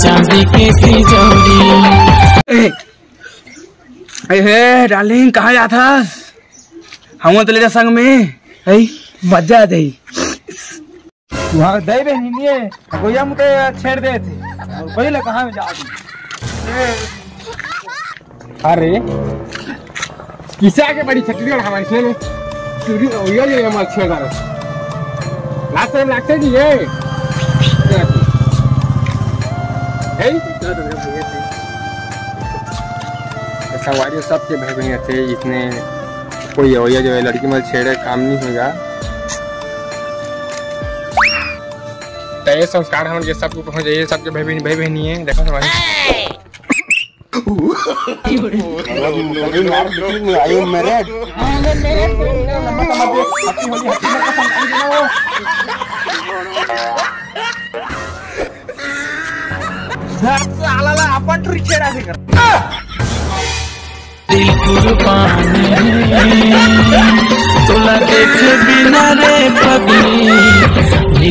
चांदी के तिजोरी। हे डार्लिंग कहाँ जाता? हम तो ले जा संग में। मजा दे वहाँ दे नहीं है गोया मुझे छेड़ दे थे पहले कहाँ में जा। अरे किसे आके बड़ी छतरी और हमारी से चूड़ी ओया ये हमारे छेड़ा लास्ट टाइम लगते जी ये सवारी सबके भाई बहन थे इतने कोई ओया जो है लड़की में छेड़े काम नहीं होगा। तो ये संस्कार हम ये सबको पहुंच जाइए सबके भाई बहनी है देखो हमारे अपन छेड़ा से कर दिल कुर्बानी तोला देखे बिना रे पगली